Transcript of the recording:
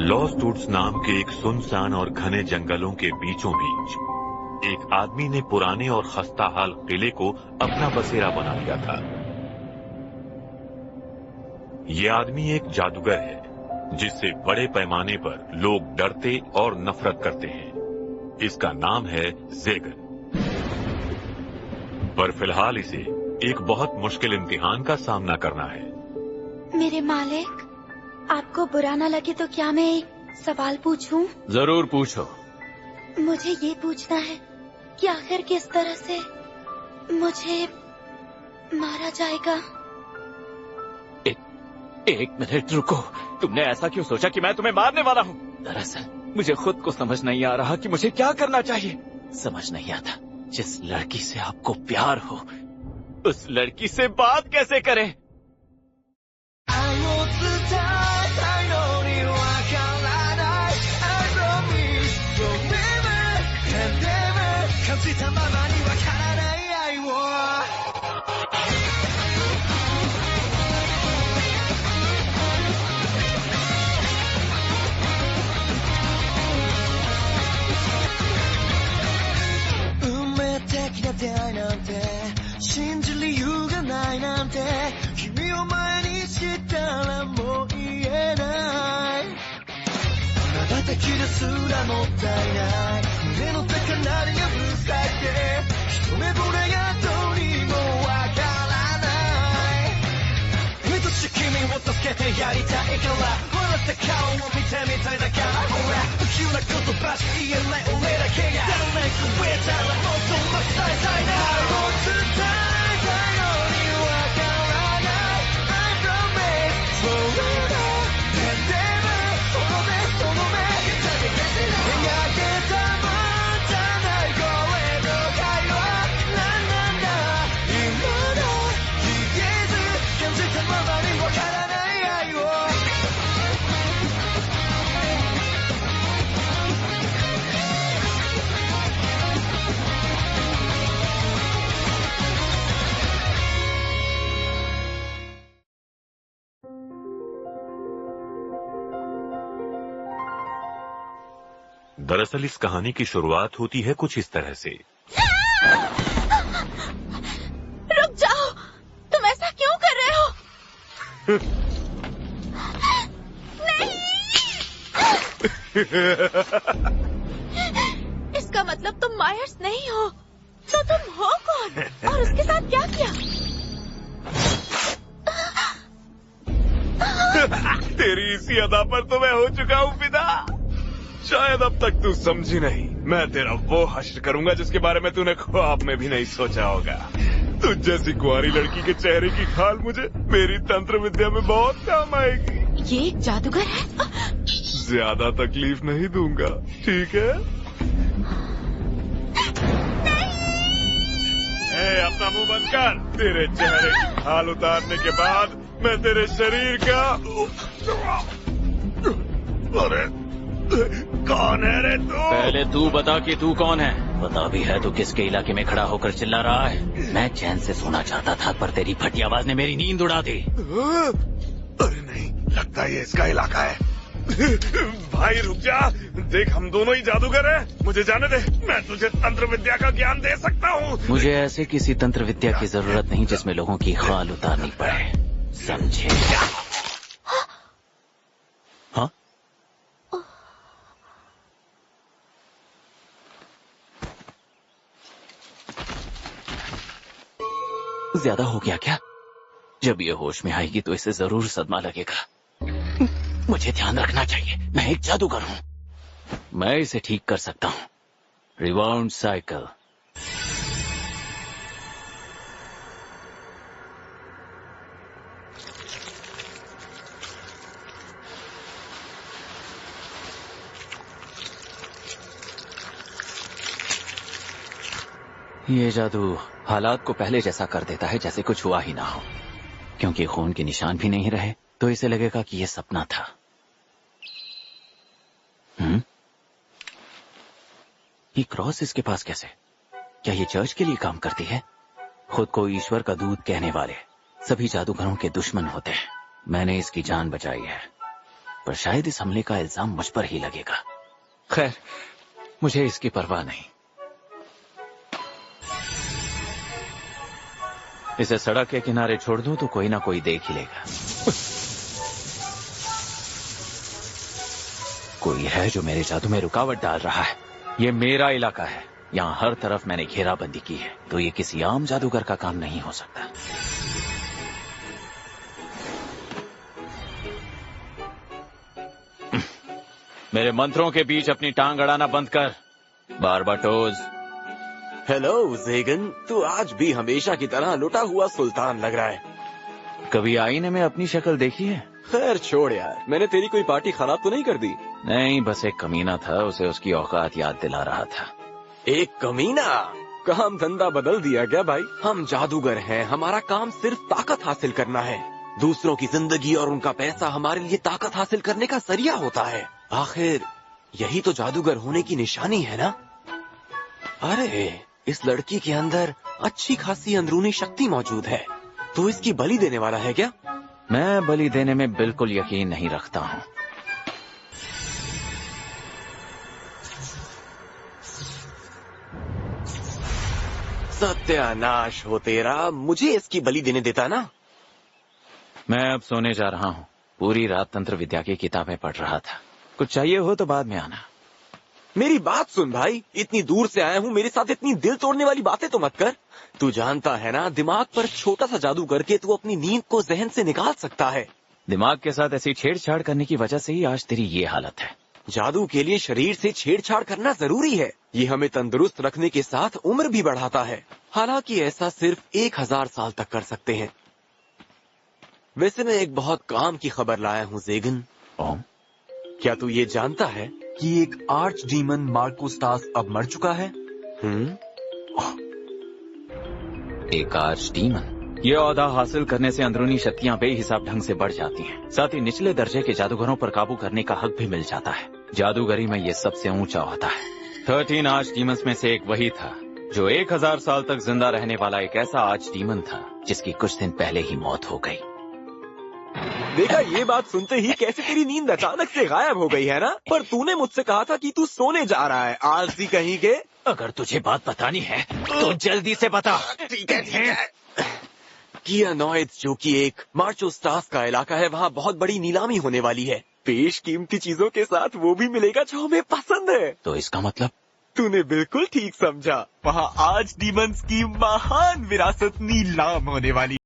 Lost woods नाम के एक सुनसान और घने जंगलों के बीचों बीच एक आदमी ने पुराने और खस्ताहाल किले को अपना बसेरा बना लिया था। ये आदमी एक जादूगर है जिससे बड़े पैमाने पर लोग डरते और नफरत करते हैं। इसका नाम है ज़ेगन। पर फिलहाल इसे एक बहुत मुश्किल इम्तिहान का सामना करना है। मेरे मालिक, आपको बुरा न लगे तो क्या मैं एक सवाल पूछूं? जरूर पूछो। मुझे ये पूछना है कि आखिर किस तरह से मुझे मारा जाएगा? एक मिनट रुको। तुमने ऐसा क्यों सोचा कि मैं तुम्हें मारने वाला हूँ? दरअसल मुझे खुद को समझ नहीं आ रहा कि मुझे क्या करना चाहिए। समझ नहीं आता जिस लड़की से आपको प्यार हो उस लड़की से बात कैसे करें। दरअसल इस कहानी की शुरुआत होती है कुछ इस तरह से। रुक जाओ, तुम ऐसा क्यों कर रहे हो? नहीं। इसका मतलब तुम मायर्स नहीं हो, तो तुम हो कौन और उसके साथ क्या किया? तेरी इसी अदा पर तो मैं हो चुका हूँ फिदा। शायद अब तक तू समझी नहीं। मैं तेरा वो हश्र करूंगा जिसके बारे में तूने ख्वाब में भी नहीं सोचा होगा। तुझ जैसी कुंवारी लड़की के चेहरे की खाल मुझे मेरी तंत्र विद्या में बहुत काम आएगी। ये एक जादूगर है? ज्यादा तकलीफ नहीं दूंगा, ठीक है? अपना मुंह बंद कर। तेरे चेहरे की खाल उतारने के बाद मैं तेरे शरीर का अरे कौन है रे तू? पहले तू बता कि तू कौन है। पता भी है तू किसके इलाके में खड़ा होकर चिल्ला रहा है। मैं चैन से सोना चाहता था पर तेरी फटी आवाज ने मेरी नींद उड़ा दी। अरे नहीं, लगता है ये इसका इलाका है। भाई रुक जा, देख हम दोनों ही जादूगर हैं। मुझे जाने दे, मैं तुझे तंत्र विद्या का ज्ञान दे सकता हूँ। मुझे ऐसे किसी तंत्र विद्या की जरूरत नहीं जिसमें लोगों की खाल उतारनी पड़े, समझे? हाँ? ज्यादा हो गया क्या? जब ये होश में आएगी तो इसे जरूर सदमा लगेगा। मुझे ध्यान रखना चाहिए, मैं एक जादूगर हूँ। मैं इसे ठीक कर सकता हूँ। रिवाउंड साइकिल। ये जादू हालात को पहले जैसा कर देता है जैसे कुछ हुआ ही ना हो। क्योंकि खून के निशान भी नहीं रहे तो इसे लगेगा कि यह सपना था। ये क्रॉस इसके पास कैसे? क्या ये चर्च के लिए काम करती है? खुद को ईश्वर का दूत कहने वाले सभी जादूगरों के दुश्मन होते हैं। मैंने इसकी जान बचाई है। पर शायद इस हमले का इल्जाम मुझ पर ही लगेगा। खैर, मुझे इसकी परवाह नहीं। इसे सड़क के किनारे छोड़ दूं तो कोई ना कोई देख ही लेगा। कोई है जो मेरे जादू में रुकावट डाल रहा है। ये मेरा इलाका है, यहाँ हर तरफ मैंने घेराबंदी की है, तो ये किसी आम जादूगर का काम नहीं हो सकता। मेरे मंत्रों के बीच अपनी टांग अड़ाना बंद कर, बारबाटोज। हेलो ज़ेगन, तू आज भी हमेशा की तरह लुटा हुआ सुल्तान लग रहा है। कभी आईने में अपनी शक्ल देखी है? खैर छोड़ यार, मैंने तेरी कोई पार्टी खराब तो नहीं कर दी? नहीं, बस एक कमीना था, उसे उसकी औकात याद दिला रहा था। एक कमीना? काम धंधा बदल दिया क्या भाई? हम जादूगर हैं, हमारा काम सिर्फ ताकत हासिल करना है। दूसरों की जिंदगी और उनका पैसा हमारे लिए ताकत हासिल करने का जरिया होता है। आखिर यही तो जादूगर होने की निशानी है ना? अरे, इस लड़की के अंदर अच्छी खासी अंदरूनी शक्ति मौजूद है, तो इसकी बलि देने वाला है क्या? मैं बलि देने में बिल्कुल यकीन नहीं रखता हूँ। सत्यानाश हो तेरा, मुझे इसकी बलि देने देता ना? मैं अब सोने जा रहा हूँ। पूरी रात तंत्र विद्या की किताबें पढ़ रहा था। कुछ चाहिए हो तो बाद में आना। मेरी बात सुन भाई, इतनी दूर से आया हूँ, मेरे साथ इतनी दिल तोड़ने वाली बातें तो मत कर। तू जानता है ना, दिमाग पर छोटा सा जादू करके तू अपनी नींद को जहन से निकाल सकता है। दिमाग के साथ ऐसी छेड़छाड़ करने की वजह से ही आज तेरी ये हालत है। जादू के लिए शरीर से छेड़छाड़ करना जरूरी है। ये हमें तंदुरुस्त रखने के साथ उम्र भी बढ़ाता है। हालांकि ऐसा सिर्फ 1000 साल तक कर सकते हैं। वैसे मैं एक बहुत काम की खबर लाया हूँ ज़ेगन। क्या तू ये जानता है कि एक आर्च डीमन मार्कोस्टास अब मर चुका है? एक आर्च डीमन? ये ओहदा हासिल करने से अंदरूनी शक्तियां बेहिसाब ढंग से बढ़ जाती हैं। साथ ही निचले दर्जे के जादूगरों पर काबू करने का हक भी मिल जाता है। जादूगरी में ये सबसे ऊंचा होता है। 13 आर्च डीमंस में से एक वही था जो 1000 साल तक जिंदा रहने वाला एक ऐसा आर्च डीमन था जिसकी कुछ दिन पहले ही मौत हो गई। देखा, ये बात सुनते ही कैसे तेरी नींद अचानक से गायब हो गई है ना? पर तूने मुझसे कहा था कि तू सोने जा रहा है। आलसी कहीं के। अगर तुझे बात बतानी है तो जल्दी से बता। ठीक है। कियानॉइड, जो कि एक मार्कोस्टास का इलाका है, वहाँ बहुत बड़ी नीलामी होने वाली है। बेशकीमती चीजों के साथ वो भी मिलेगा जो हमें पसंद है। तो इसका मतलब? तूने बिल्कुल ठीक समझा। वहाँ आज डीमंस की महान विरासत नीलाम होने वाली